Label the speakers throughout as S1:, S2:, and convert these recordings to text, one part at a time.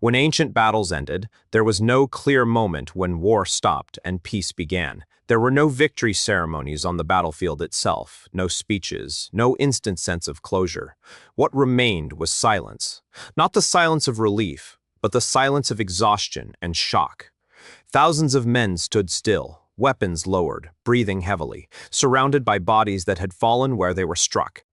S1: When ancient battles ended, there was no clear moment when war stopped and peace began. There were no victory ceremonies on the battlefield itself, no speeches, no instant sense of closure. What remained was silence. Not the silence of relief, but the silence of exhaustion and shock. Thousands of men stood still, weapons lowered, breathing heavily, surrounded by bodies that had fallen where they were struck.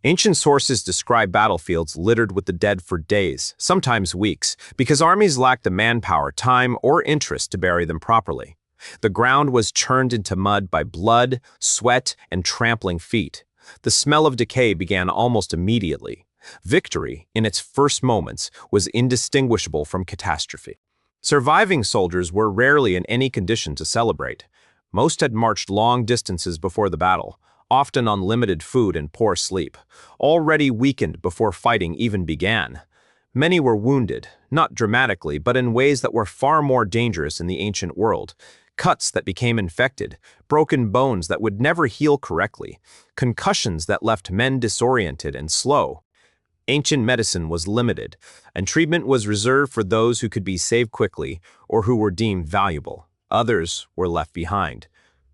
S1: Ancient sources describe battlefields littered with the dead for days, sometimes weeks, because armies lacked the manpower, time, or interest to bury them properly. The ground was churned into mud by blood, sweat, and trampling feet. The smell of decay began almost immediately. Victory, in its first moments, was indistinguishable from catastrophe. Surviving soldiers were rarely in any condition to celebrate. Most had marched long distances before the battle, often on limited food and poor sleep, already weakened before fighting even began. Many were wounded, not dramatically, but in ways that were far more dangerous in the ancient world. Cuts that became infected, broken bones that would never heal correctly, concussions that left men disoriented and slow. Ancient medicine was limited, and treatment was reserved for those who could be saved quickly or who were deemed valuable. Others were left behind.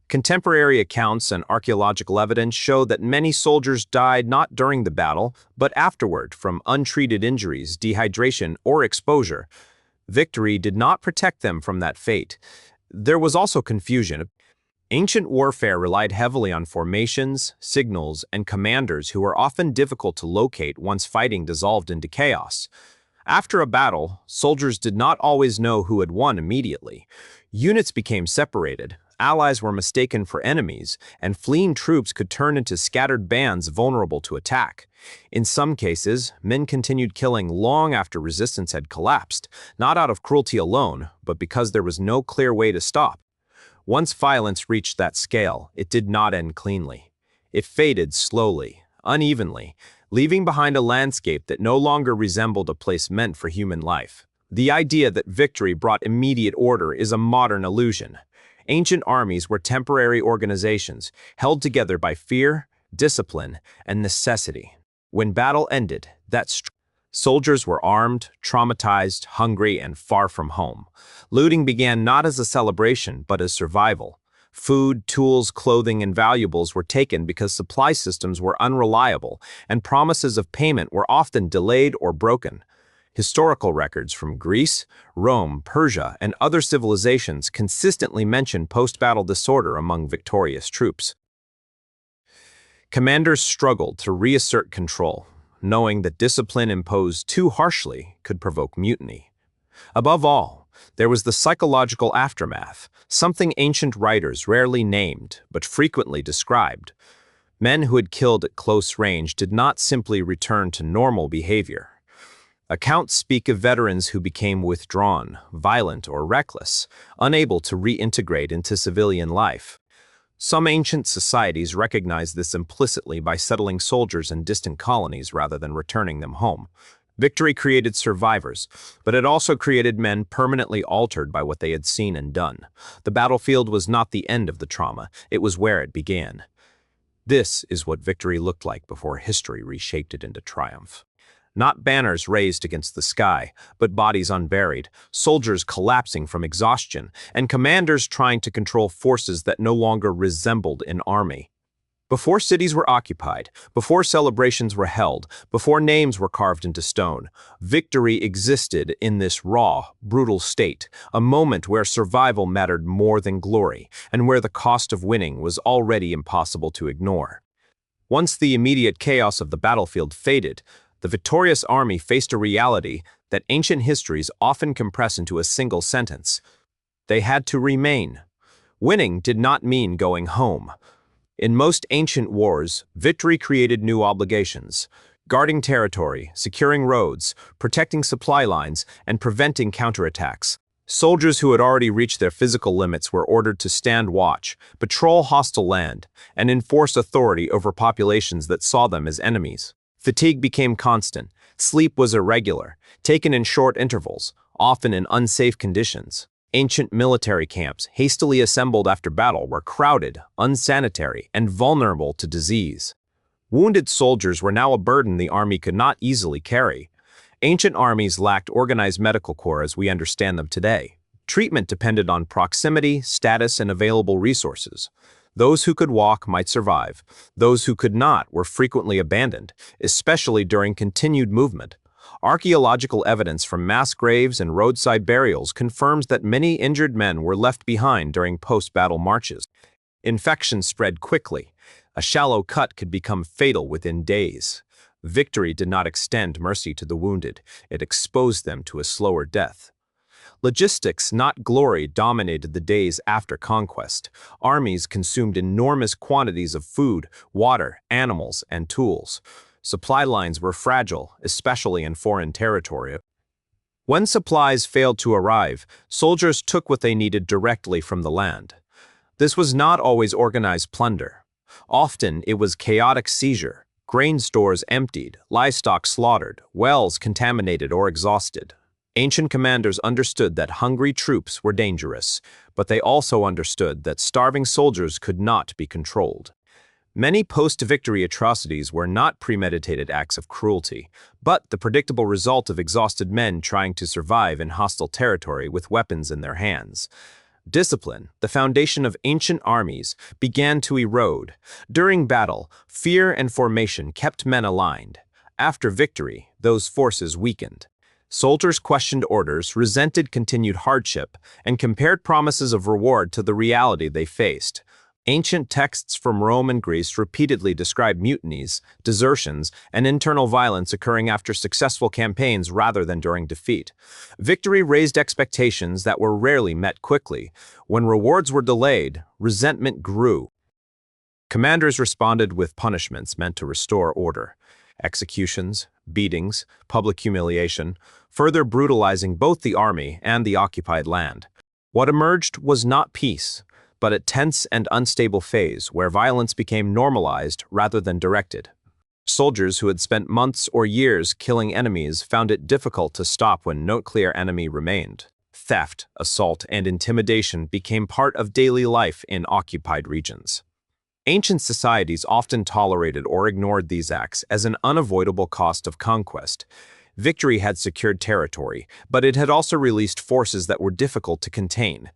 S1: Contemporary accounts and archaeological evidence show that many soldiers died not during the battle, but afterward from untreated injuries, dehydration, or exposure. Victory did not protect them from that fate. There was also confusion. Ancient warfare relied heavily on formations, signals, and commanders who were often difficult to locate once fighting dissolved into chaos. After a battle, soldiers did not always know who had won immediately. Units became separated, allies were mistaken for enemies, and fleeing troops could turn into scattered bands vulnerable to attack. In some cases, men continued killing long after resistance had collapsed, not out of cruelty alone, but because there was no clear way to stop. Once violence reached that scale, it did not end cleanly. It faded slowly, unevenly, leaving behind a landscape that no longer resembled a place meant for human life. The idea that victory brought immediate order is a modern illusion. Ancient armies were temporary organizations, held together by fear, discipline, and necessity. When battle ended, soldiers were armed, traumatized, hungry, and far from home. Looting began not as a celebration, but as survival. Food, tools, clothing, and valuables were taken because supply systems were unreliable, and promises of payment were often delayed or broken. Historical records from Greece, Rome, Persia, and other civilizations consistently mention post-battle disorder among victorious troops. Commanders struggled to reassert control, knowing that discipline imposed too harshly could provoke mutiny. Above all, there was the psychological aftermath, something ancient writers rarely named but frequently described. Men who had killed at close range did not simply return to normal behavior. Accounts speak of veterans who became withdrawn, violent, or reckless, unable to reintegrate into civilian life. Some ancient societies recognized this implicitly by settling soldiers in distant colonies rather than returning them home. Victory created survivors, but it also created men permanently altered by what they had seen and done. The battlefield was not the end of the trauma, it was where it began. This is what victory looked like before history reshaped it into triumph. Not banners raised against the sky, but bodies unburied, soldiers collapsing from exhaustion, and commanders trying to control forces that no longer resembled an army. Before cities were occupied, before celebrations were held, before names were carved into stone, victory existed in this raw, brutal state, a moment where survival mattered more than glory, and where the cost of winning was already impossible to ignore. Once the immediate chaos of the battlefield faded, the victorious army faced a reality that ancient histories often compress into a single sentence. They had to remain. Winning did not mean going home. In most ancient wars, victory created new obligations: guarding territory, securing roads, protecting supply lines, and preventing counterattacks. Soldiers who had already reached their physical limits were ordered to stand watch, patrol hostile land, and enforce authority over populations that saw them as enemies. Fatigue became constant, sleep was irregular, taken in short intervals, often in unsafe conditions. Ancient military camps, hastily assembled after battle, were crowded, unsanitary, and vulnerable to disease. Wounded soldiers were now a burden the army could not easily carry. Ancient armies lacked organized medical corps as we understand them today. Treatment depended on proximity, status, and available resources. Those who could walk might survive. Those who could not were frequently abandoned, especially during continued movement. Archaeological evidence from mass graves and roadside burials confirms that many injured men were left behind during post-battle marches. Infection spread quickly. A shallow cut could become fatal within days. Victory did not extend mercy to the wounded. It exposed them to a slower death. Logistics, not glory, dominated the days after conquest. Armies consumed enormous quantities of food, water, animals, and tools. Supply lines were fragile, especially in foreign territory. When supplies failed to arrive, soldiers took what they needed directly from the land. This was not always organized plunder. Often it was chaotic seizure, grain stores emptied, livestock slaughtered, wells contaminated or exhausted. Ancient commanders understood that hungry troops were dangerous, but they also understood that starving soldiers could not be controlled. Many post-victory atrocities were not premeditated acts of cruelty, but the predictable result of exhausted men trying to survive in hostile territory with weapons in their hands. Discipline, the foundation of ancient armies, began to erode. During battle, fear and formation kept men aligned. After victory, those forces weakened. Soldiers questioned orders, resented continued hardship, and compared promises of reward to the reality they faced. Ancient texts from Rome and Greece repeatedly describe mutinies, desertions, and internal violence occurring after successful campaigns rather than during defeat. Victory raised expectations that were rarely met quickly. When rewards were delayed, resentment grew. Commanders responded with punishments meant to restore order. Executions, beatings, public humiliation, further brutalizing both the army and the occupied land. What emerged was not peace, but a tense and unstable phase where violence became normalized rather than directed. Soldiers who had spent months or years killing enemies found it difficult to stop when no clear enemy remained. Theft, assault, and intimidation became part of daily life in occupied regions. Ancient societies often tolerated or ignored these acts as an unavoidable cost of conquest. Victory had secured territory, but it had also released forces that were difficult to contain.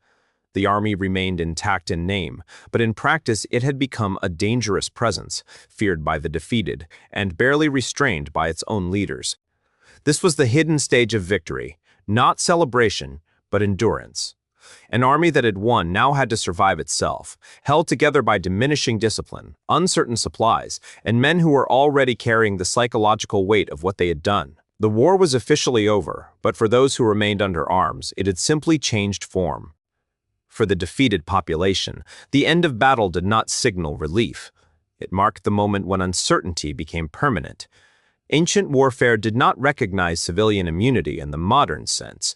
S1: The army remained intact in name, but in practice it had become a dangerous presence, feared by the defeated, and barely restrained by its own leaders. This was the hidden stage of victory, not celebration, but endurance. An army that had won now had to survive itself, held together by diminishing discipline, uncertain supplies, and men who were already carrying the psychological weight of what they had done. The war was officially over, but for those who remained under arms, it had simply changed form. For the defeated population, the end of battle did not signal relief. It marked the moment when uncertainty became permanent. Ancient warfare did not recognize civilian immunity in the modern sense.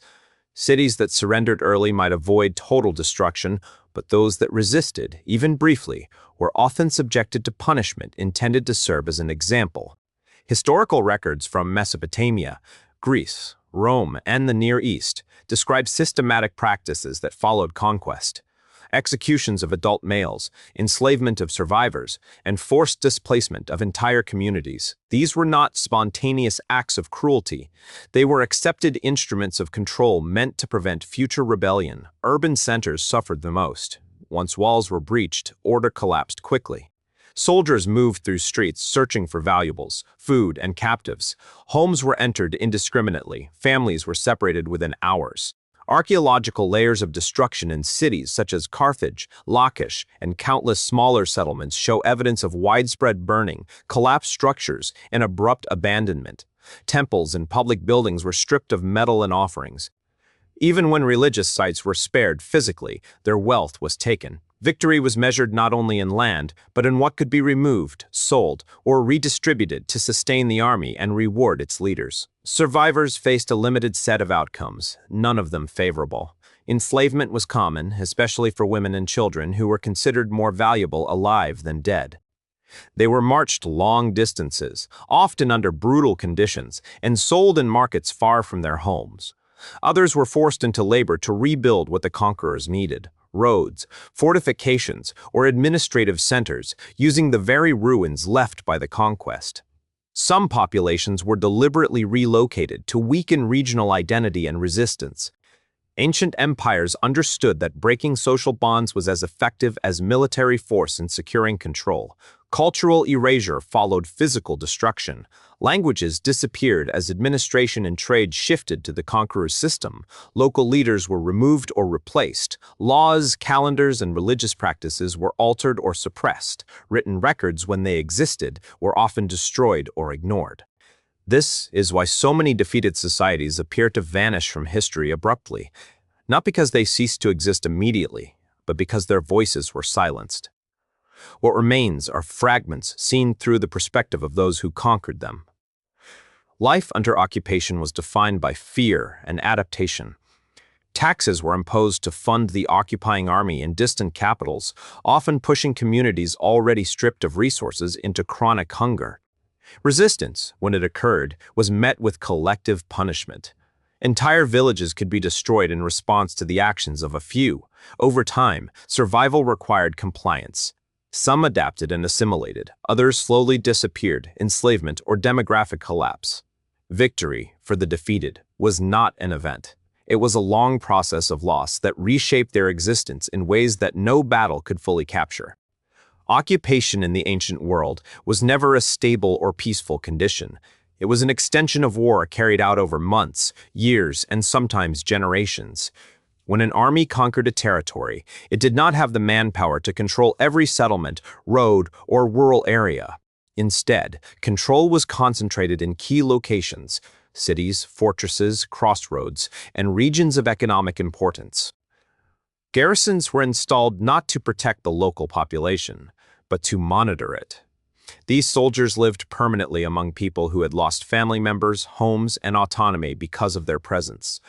S1: Cities that surrendered early might avoid total destruction, but those that resisted, even briefly, were often subjected to punishment intended to serve as an example. Historical records from Mesopotamia, Greece, Rome, and the Near East describe systematic practices that followed conquest. Executions of adult males, enslavement of survivors, and forced displacement of entire communities. These were not spontaneous acts of cruelty. They were accepted instruments of control meant to prevent future rebellion. Urban centers suffered the most. Once walls were breached, order collapsed quickly. Soldiers moved through streets searching for valuables, food, and captives. Homes were entered indiscriminately. Families were separated within hours. Archaeological layers of destruction in cities such as Carthage, Lachish, and countless smaller settlements show evidence of widespread burning, collapsed structures, and abrupt abandonment. Temples and public buildings were stripped of metal and offerings. Even when religious sites were spared physically, their wealth was taken. Victory was measured not only in land, but in what could be removed, sold, or redistributed to sustain the army and reward its leaders. Survivors faced a limited set of outcomes, none of them favorable. Enslavement was common, especially for women and children who were considered more valuable alive than dead. They were marched long distances, often under brutal conditions, and sold in markets far from their homes. Others were forced into labor to rebuild what the conquerors needed. Roads, fortifications, or administrative centers, using the very ruins left by the conquest. Some populations were deliberately relocated to weaken regional identity and resistance. Ancient empires understood that breaking social bonds was as effective as military force in securing control. Cultural erasure followed physical destruction. Languages disappeared as administration and trade shifted to the conqueror's system. Local leaders were removed or replaced. Laws, calendars, and religious practices were altered or suppressed. Written records, when they existed, were often destroyed or ignored. This is why so many defeated societies appear to vanish from history abruptly, not because they ceased to exist immediately, but because their voices were silenced. What remains are fragments seen through the perspective of those who conquered them. Life under occupation was defined by fear and adaptation. Taxes were imposed to fund the occupying army in distant capitals, often pushing communities already stripped of resources into chronic hunger. Resistance, when it occurred, was met with collective punishment. Entire villages could be destroyed in response to the actions of a few. Over time, survival required compliance. Some adapted and assimilated, others slowly disappeared, enslavement or demographic collapse. Victory, for the defeated, was not an event. It was a long process of loss that reshaped their existence in ways that no battle could fully capture. Occupation in the ancient world was never a stable or peaceful condition. It was an extension of war carried out over months, years, and sometimes generations. When an army conquered a territory, it did not have the manpower to control every settlement, road, or rural area. Instead, control was concentrated in key locations: cities, fortresses, crossroads, and regions of economic importance. Garrisons were installed not to protect the local population, but to monitor it. These soldiers lived permanently among people who had lost family members, homes, and autonomy because of their presence.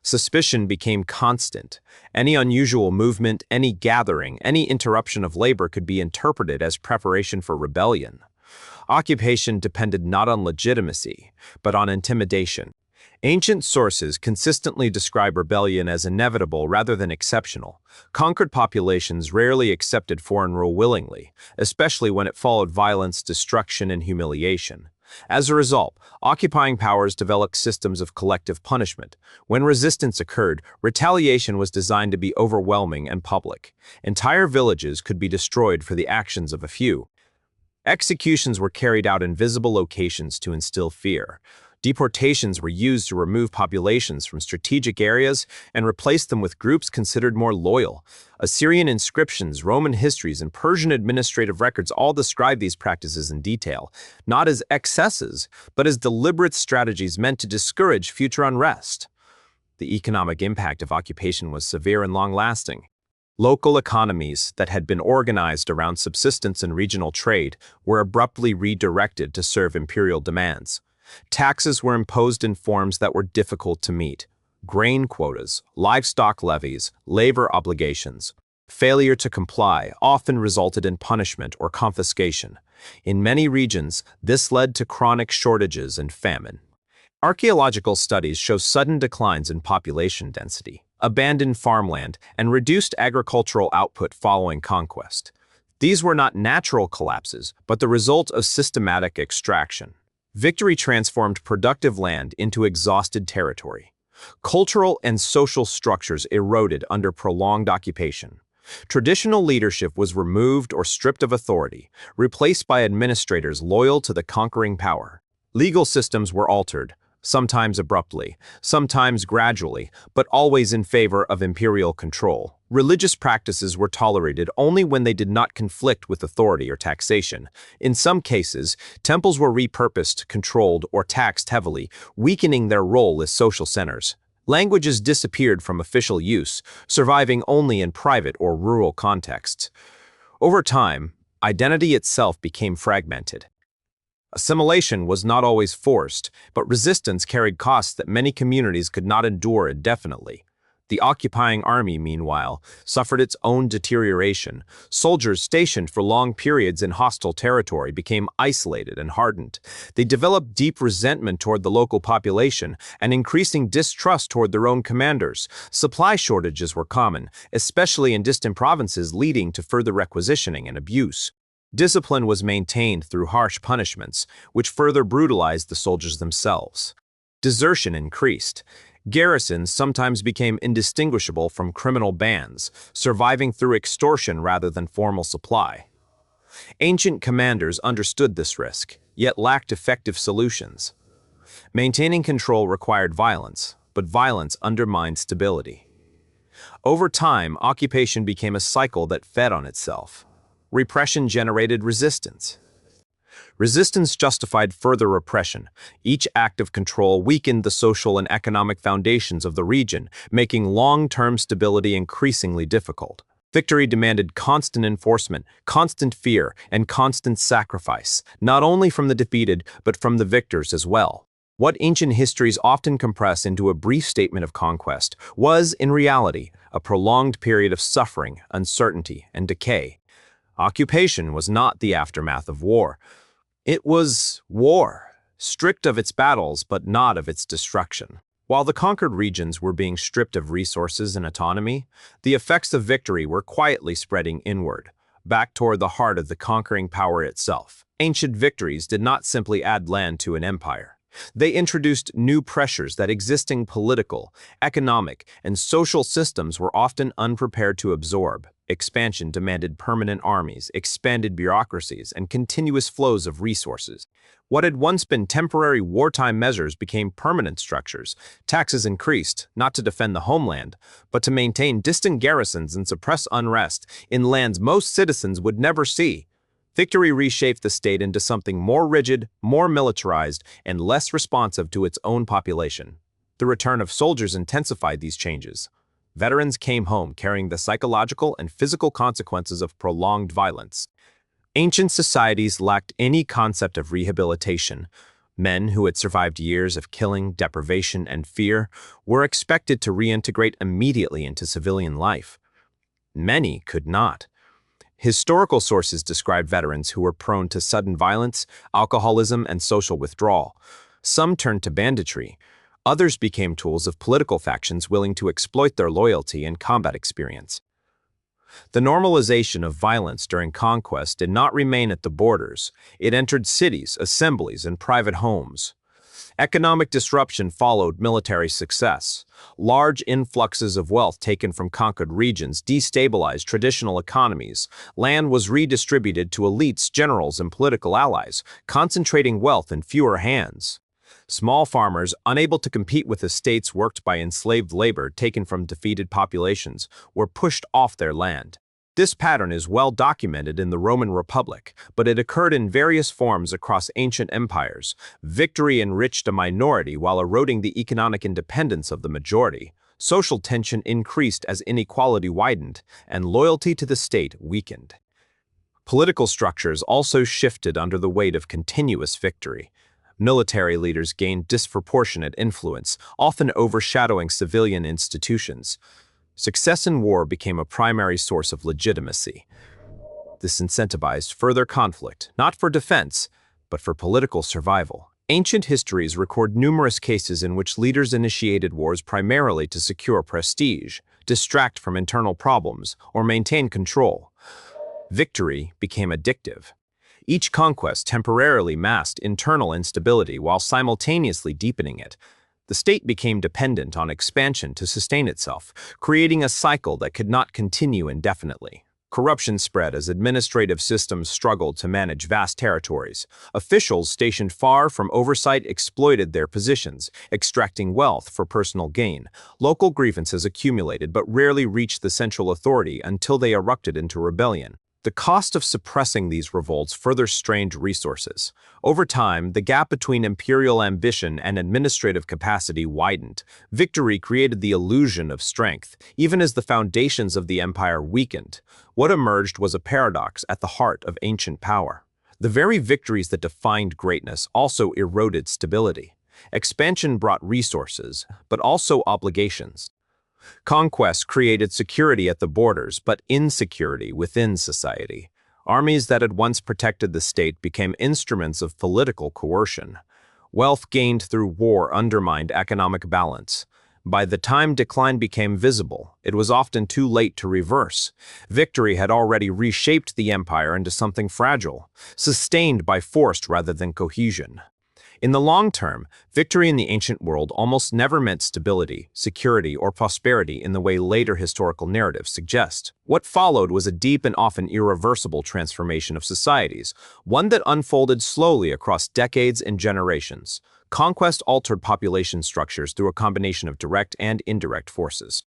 S1: Suspicion became constant. Any unusual movement, any gathering, any interruption of labor could be interpreted as preparation for rebellion. Occupation depended not on legitimacy, but on intimidation. Ancient sources consistently describe rebellion as inevitable rather than exceptional. Conquered populations rarely accepted foreign rule willingly, especially when it followed violence, destruction, and humiliation. As a result, occupying powers developed systems of collective punishment. When resistance occurred, retaliation was designed to be overwhelming and public. Entire villages could be destroyed for the actions of a few. Executions were carried out in visible locations to instill fear. Deportations were used to remove populations from strategic areas and replace them with groups considered more loyal. Assyrian inscriptions, Roman histories, and Persian administrative records all describe these practices in detail, not as excesses, but as deliberate strategies meant to discourage future unrest. The economic impact of occupation was severe and long-lasting. Local economies that had been organized around subsistence and regional trade were abruptly redirected to serve imperial demands. Taxes were imposed in forms that were difficult to meet: grain quotas, livestock levies, labor obligations. Failure to comply often resulted in punishment or confiscation. In many regions, this led to chronic shortages and famine. Archaeological studies show sudden declines in population density, abandoned farmland, and reduced agricultural output following conquest. These were not natural collapses, but the result of systematic extraction. Victory transformed productive land into exhausted territory. Cultural and social structures eroded under prolonged occupation. Traditional leadership was removed or stripped of authority, replaced by administrators loyal to the conquering power. Legal systems were altered, sometimes abruptly, sometimes gradually, but always in favor of imperial control. Religious practices were tolerated only when they did not conflict with authority or taxation. In some cases, temples were repurposed, controlled, or taxed heavily, weakening their role as social centers. Languages disappeared from official use, surviving only in private or rural contexts. Over time, identity itself became fragmented. Assimilation was not always forced, but resistance carried costs that many communities could not endure indefinitely. The occupying army, meanwhile, suffered its own deterioration. Soldiers stationed for long periods in hostile territory became isolated and hardened. They developed deep resentment toward the local population and increasing distrust toward their own commanders. Supply shortages were common, especially in distant provinces, leading to further requisitioning and abuse. Discipline was maintained through harsh punishments, which further brutalized the soldiers themselves. Desertion increased. Garrisons sometimes became indistinguishable from criminal bands, surviving through extortion rather than formal supply. Ancient commanders understood this risk, yet lacked effective solutions. Maintaining control required violence, but violence undermined stability. Over time, occupation became a cycle that fed on itself. Repression generated resistance. Resistance justified further repression. Each act of control weakened the social and economic foundations of the region, making long-term stability increasingly difficult. Victory demanded constant enforcement, constant fear, and constant sacrifice, not only from the defeated, but from the victors as well. What ancient histories often compress into a brief statement of conquest was, in reality, a prolonged period of suffering, uncertainty, and decay. Occupation was not the aftermath of war. It was war, stripped of its battles but not of its destruction. While the conquered regions were being stripped of resources and autonomy, the effects of victory were quietly spreading inward, back toward the heart of the conquering power itself. Ancient victories did not simply add land to an empire. They introduced new pressures that existing political, economic, and social systems were often unprepared to absorb. Expansion demanded permanent armies, expanded bureaucracies, and continuous flows of resources. What had once been temporary wartime measures became permanent structures. Taxes increased, not to defend the homeland, but to maintain distant garrisons and suppress unrest in lands most citizens would never see. Victory reshaped the state into something more rigid, more militarized, and less responsive to its own population. The return of soldiers intensified these changes. Veterans came home carrying the psychological and physical consequences of prolonged violence. Ancient societies lacked any concept of rehabilitation. Men who had survived years of killing, deprivation, and fear were expected to reintegrate immediately into civilian life. Many could not. Historical sources describe veterans who were prone to sudden violence, alcoholism, and social withdrawal. Some turned to banditry. Others became tools of political factions willing to exploit their loyalty and combat experience. The normalization of violence during conquest did not remain at the borders. It entered cities, assemblies, and private homes. Economic disruption followed military success. Large influxes of wealth taken from conquered regions destabilized traditional economies. Land was redistributed to elites, generals, and political allies, concentrating wealth in fewer hands. Small farmers, unable to compete with estates worked by enslaved labor taken from defeated populations, were pushed off their land. This pattern is well documented in the Roman Republic, but it occurred in various forms across ancient empires. Victory enriched a minority while eroding the economic independence of the majority. Social tension increased as inequality widened, and loyalty to the state weakened. Political structures also shifted under the weight of continuous victory. Military leaders gained disproportionate influence, often overshadowing civilian institutions. Success in war became a primary source of legitimacy. This incentivized further conflict, not for defense, but for political survival. Ancient histories record numerous cases in which leaders initiated wars primarily to secure prestige, distract from internal problems, or maintain control. Victory became addictive. Each conquest temporarily masked internal instability while simultaneously deepening it. The state became dependent on expansion to sustain itself, creating a cycle that could not continue indefinitely. Corruption spread as administrative systems struggled to manage vast territories. Officials stationed far from oversight exploited their positions, extracting wealth for personal gain. Local grievances accumulated but rarely reached the central authority until they erupted into rebellion. The cost of suppressing these revolts further strained resources. Over time, the gap between imperial ambition and administrative capacity widened. Victory created the illusion of strength, even as the foundations of the empire weakened. What emerged was a paradox at the heart of ancient power. The very victories that defined greatness also eroded stability. Expansion brought resources, but also obligations. Conquest created security at the borders, but insecurity within society. Armies that had once protected the state became instruments of political coercion. Wealth gained through war undermined economic balance. By the time decline became visible, it was often too late to reverse. Victory had already reshaped the empire into something fragile, sustained by force rather than cohesion. In the long term, victory in the ancient world almost never meant stability, security, or prosperity in the way later historical narratives suggest. What followed was a deep and often irreversible transformation of societies, one that unfolded slowly across decades and generations. Conquest altered population structures through a combination of direct and indirect forces.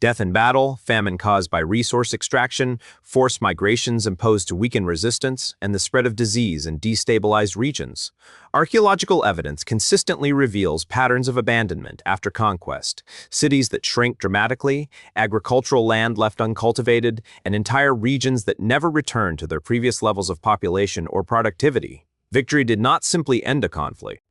S1: Death in battle, famine caused by resource extraction, forced migrations imposed to weaken resistance, and the spread of disease in destabilized regions. Archaeological evidence consistently reveals patterns of abandonment after conquest, cities that shrink dramatically, agricultural land left uncultivated, and entire regions that never return to their previous levels of population or productivity. Victory did not simply end a conflict.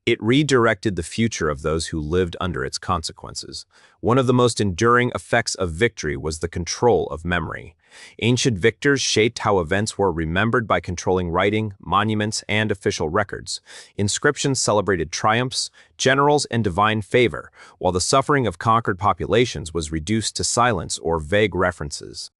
S1: It redirected the future of those who lived under its consequences. One of the most enduring effects of victory was the control of memory. Ancient victors shaped how events were remembered by controlling writing, monuments, and official records. Inscriptions celebrated triumphs, generals, and divine favor, while the suffering of conquered populations was reduced to silence or vague references.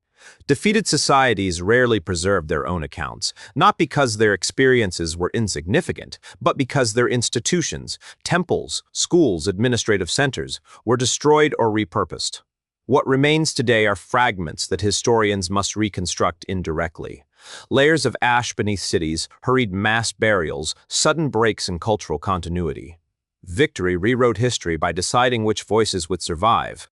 S1: Defeated societies rarely preserved their own accounts, not because their experiences were insignificant, but because their institutions, temples, schools, administrative centers, were destroyed or repurposed. What remains today are fragments that historians must reconstruct indirectly. Layers of ash beneath cities, hurried mass burials, sudden breaks in cultural continuity. Victory rewrote history by deciding which voices would survive.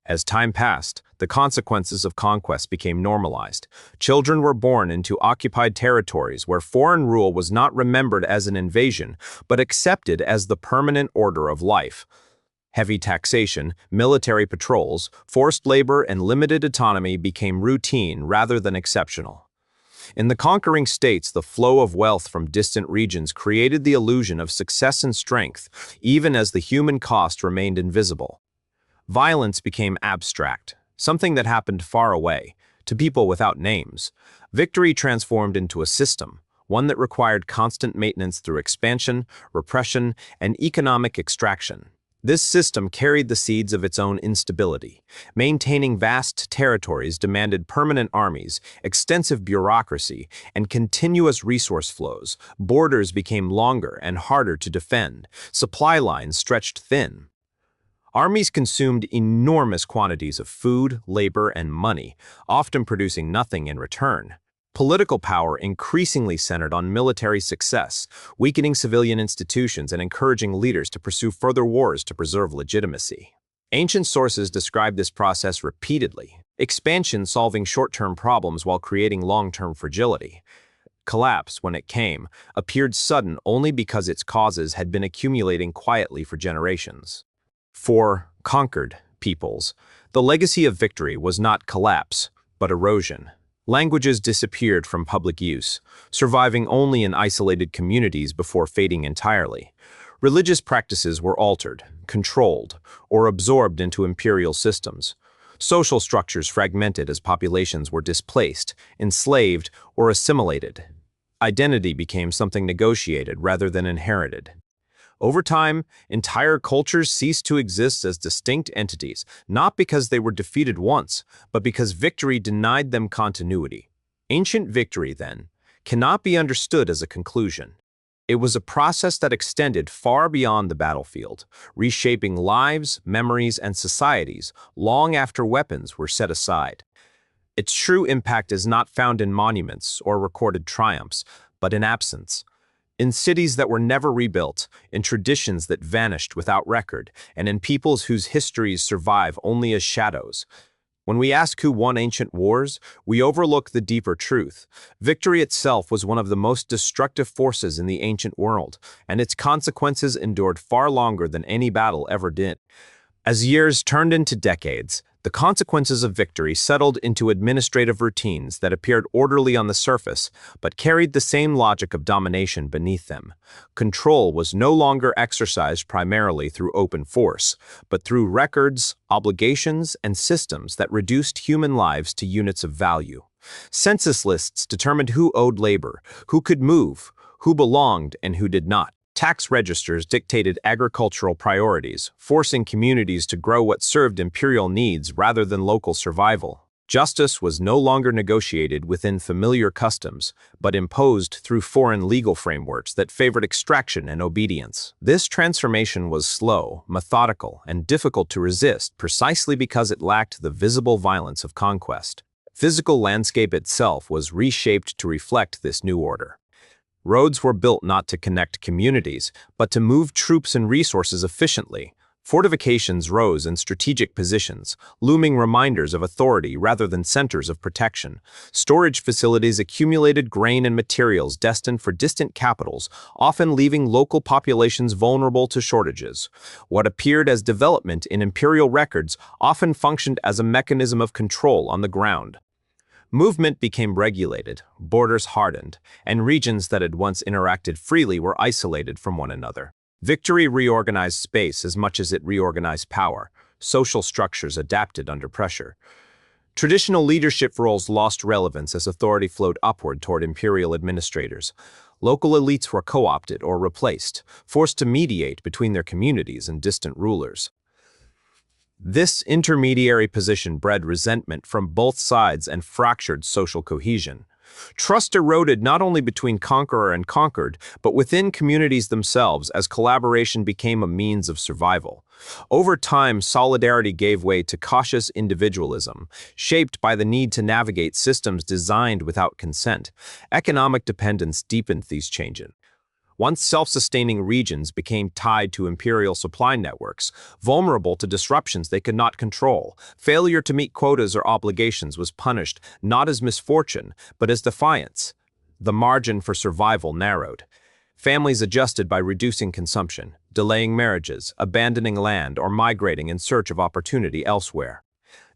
S1: As time passed, the consequences of conquest became normalized. Children were born into occupied territories where foreign rule was not remembered as an invasion, but accepted as the permanent order of life. Heavy taxation, military patrols, forced labor, and limited autonomy became routine rather than exceptional. In the conquering states, the flow of wealth from distant regions created the illusion of success and strength, even as the human cost remained invisible. Violence became abstract, something that happened far away, to people without names. Victory transformed into a system, one that required constant maintenance through expansion, repression, and economic extraction. This system carried the seeds of its own instability. Maintaining vast territories demanded permanent armies, extensive bureaucracy, and continuous resource flows. Borders became longer and harder to defend. Supply lines stretched thin. Armies consumed enormous quantities of food, labor, and money, often producing nothing in return. Political power increasingly centered on military success, weakening civilian institutions and encouraging leaders to pursue further wars to preserve legitimacy. Ancient sources describe this process repeatedly, expansion solving short-term problems while creating long-term fragility. Collapse, when it came, appeared sudden only because its causes had been accumulating quietly for generations. For conquered peoples, the legacy of victory was not collapse, but erosion. Languages disappeared from public use, surviving only in isolated communities before fading entirely. Religious practices were altered, controlled, or absorbed into imperial systems. Social structures fragmented as populations were displaced, enslaved, or assimilated. Identity became something negotiated rather than inherited. Over time, entire cultures ceased to exist as distinct entities, not because they were defeated once, but because victory denied them continuity. Ancient victory, then, cannot be understood as a conclusion. It was a process that extended far beyond the battlefield, reshaping lives, memories, and societies long after weapons were set aside. Its true impact is not found in monuments or recorded triumphs, but in absence. In cities that were never rebuilt, in traditions that vanished without record, and in peoples whose histories survive only as shadows. When we ask who won ancient wars, we overlook the deeper truth. Victory itself was one of the most destructive forces in the ancient world, and its consequences endured far longer than any battle ever did. As years turned into decades, the consequences of victory settled into administrative routines that appeared orderly on the surface, but carried the same logic of domination beneath them. Control was no longer exercised primarily through open force, but through records, obligations, and systems that reduced human lives to units of value. Census lists determined who owed labor, who could move, who belonged, and who did not. Tax registers dictated agricultural priorities, forcing communities to grow what served imperial needs rather than local survival. Justice was no longer negotiated within familiar customs, but imposed through foreign legal frameworks that favored extraction and obedience. This transformation was slow, methodical, and difficult to resist precisely because it lacked the visible violence of conquest. Physical landscape itself was reshaped to reflect this new order. Roads were built not to connect communities, but to move troops and resources efficiently. Fortifications rose in strategic positions, looming reminders of authority rather than centers of protection. Storage facilities accumulated grain and materials destined for distant capitals, often leaving local populations vulnerable to shortages. What appeared as development in imperial records often functioned as a mechanism of control on the ground. Movement became regulated, borders hardened, and regions that had once interacted freely were isolated from one another. Victory reorganized space as much as it reorganized power. Social structures adapted under pressure. Traditional leadership roles lost relevance as authority flowed upward toward imperial administrators. Local elites were co-opted or replaced, forced to mediate between their communities and distant rulers. This intermediary position bred resentment from both sides and fractured social cohesion. Trust eroded not only between conqueror and conquered, but within communities themselves as collaboration became a means of survival. Over time, solidarity gave way to cautious individualism, shaped by the need to navigate systems designed without consent. Economic dependence deepened these changes. Once self-sustaining regions became tied to imperial supply networks, vulnerable to disruptions they could not control. Failure to meet quotas or obligations was punished not as misfortune, but as defiance. The margin for survival narrowed. Families adjusted by reducing consumption, delaying marriages, abandoning land, or migrating in search of opportunity elsewhere.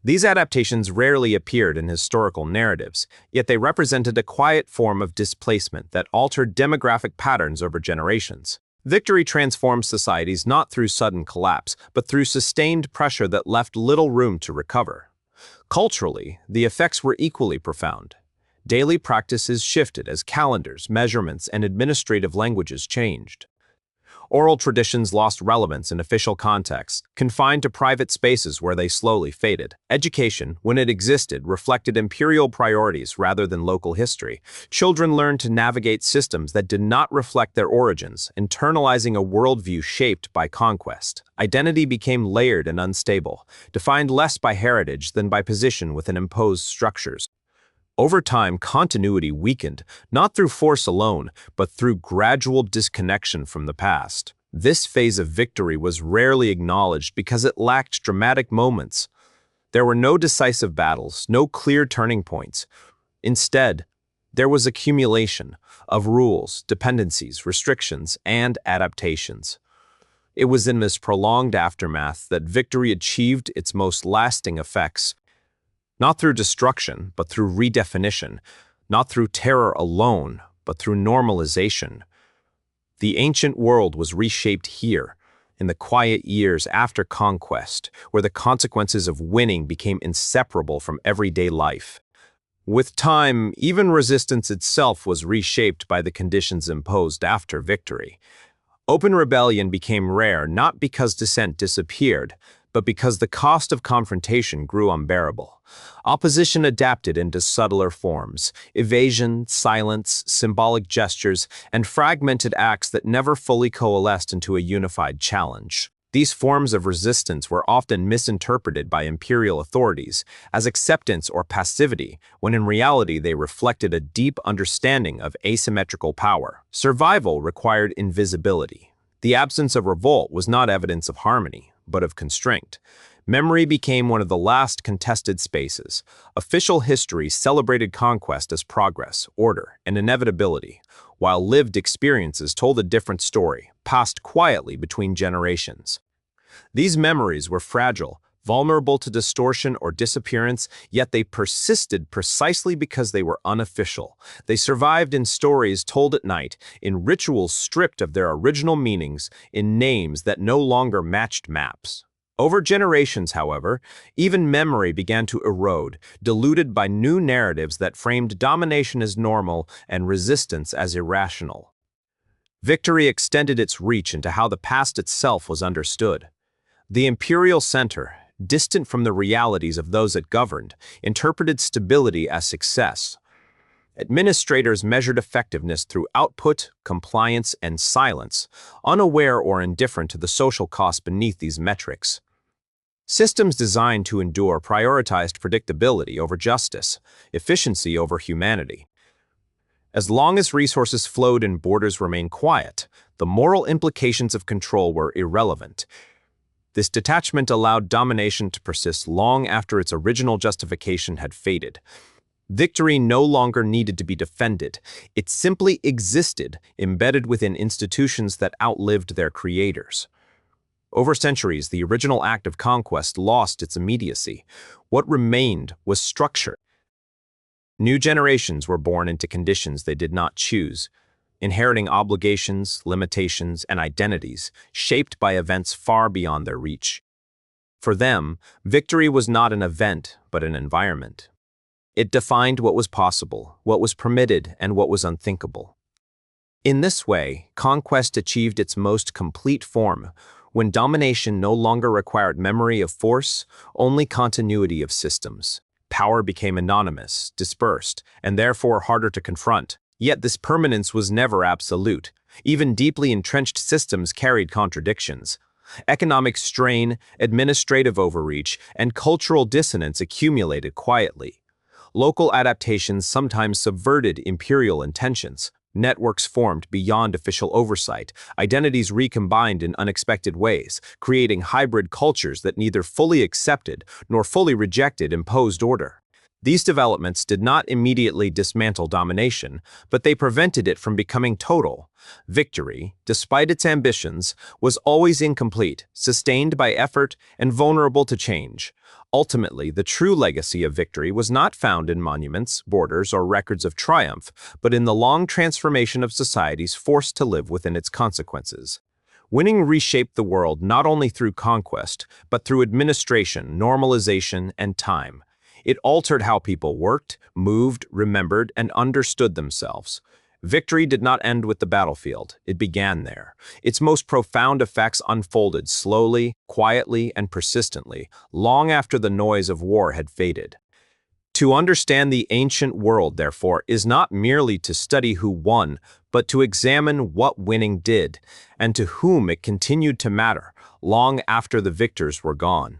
S1: These adaptations rarely appeared in historical narratives, yet they represented a quiet form of displacement that altered demographic patterns over generations. Victory transformed societies not through sudden collapse, but through sustained pressure that left little room to recover. Culturally, the effects were equally profound. Daily practices shifted as calendars, measurements, and administrative languages changed. Oral traditions lost relevance in official contexts, confined to private spaces where they slowly faded. Education, when it existed, reflected imperial priorities rather than local history. Children learned to navigate systems that did not reflect their origins, internalizing a worldview shaped by conquest. Identity became layered and unstable, defined less by heritage than by position within imposed structures. Over time, continuity weakened, not through force alone, but through gradual disconnection from the past. This phase of victory was rarely acknowledged because it lacked dramatic moments. There were no decisive battles, no clear turning points. Instead, there was accumulation of rules, dependencies, restrictions, and adaptations. It was in this prolonged aftermath that victory achieved its most lasting effects. Not through destruction, but through redefinition. Not through terror alone, but through normalization. The ancient world was reshaped here, in the quiet years after conquest, where the consequences of winning became inseparable from everyday life. With time, even resistance itself was reshaped by the conditions imposed after victory. Open rebellion became rare not because dissent disappeared, but because the cost of confrontation grew unbearable. Opposition adapted into subtler forms: evasion, silence, symbolic gestures, and fragmented acts that never fully coalesced into a unified challenge. These forms of resistance were often misinterpreted by imperial authorities as acceptance or passivity, when in reality they reflected a deep understanding of asymmetrical power. Survival required invisibility. The absence of revolt was not evidence of harmony, but of constraint. Memory became one of the last contested spaces. Official history celebrated conquest as progress, order, and inevitability, while lived experiences told a different story, passed quietly between generations. These memories were fragile, vulnerable to distortion or disappearance, yet they persisted precisely because they were unofficial. They survived in stories told at night, in rituals stripped of their original meanings, in names that no longer matched maps. Over generations, however, even memory began to erode, diluted by new narratives that framed domination as normal and resistance as irrational. Victory extended its reach into how the past itself was understood. The imperial center, distant from the realities of those it governed, interpreted stability as success. Administrators measured effectiveness through output, compliance, and silence, unaware or indifferent to the social cost beneath these metrics. Systems designed to endure prioritized predictability over justice, efficiency over humanity. As long as resources flowed and borders remained quiet, the moral implications of control were irrelevant. This detachment allowed domination to persist long after its original justification had faded. Victory no longer needed to be defended. It simply existed, embedded within institutions that outlived their creators. Over centuries, the original act of conquest lost its immediacy. What remained was structure. New generations were born into conditions they did not choose, inheriting obligations, limitations, and identities shaped by events far beyond their reach. For them, victory was not an event, but an environment. It defined what was possible, what was permitted, and what was unthinkable. In this way, conquest achieved its most complete form, when domination no longer required memory of force, only continuity of systems. Power became anonymous, dispersed, and therefore harder to confront. Yet this permanence was never absolute. Even deeply entrenched systems carried contradictions. Economic strain, administrative overreach, and cultural dissonance accumulated quietly. Local adaptations sometimes subverted imperial intentions. Networks formed beyond official oversight, identities recombined in unexpected ways, creating hybrid cultures that neither fully accepted nor fully rejected imposed order. These developments did not immediately dismantle domination, but they prevented it from becoming total. Victory, despite its ambitions, was always incomplete, sustained by effort, and vulnerable to change. Ultimately, the true legacy of victory was not found in monuments, borders, or records of triumph, but in the long transformation of societies forced to live within its consequences. Winning reshaped the world not only through conquest, but through administration, normalization, and time. It altered how people worked, moved, remembered, and understood themselves. Victory did not end with the battlefield. It began there. Its most profound effects unfolded slowly, quietly, and persistently, long after the noise of war had faded. To understand the ancient world, therefore, is not merely to study who won, but to examine what winning did, and to whom it continued to matter, long after the victors were gone.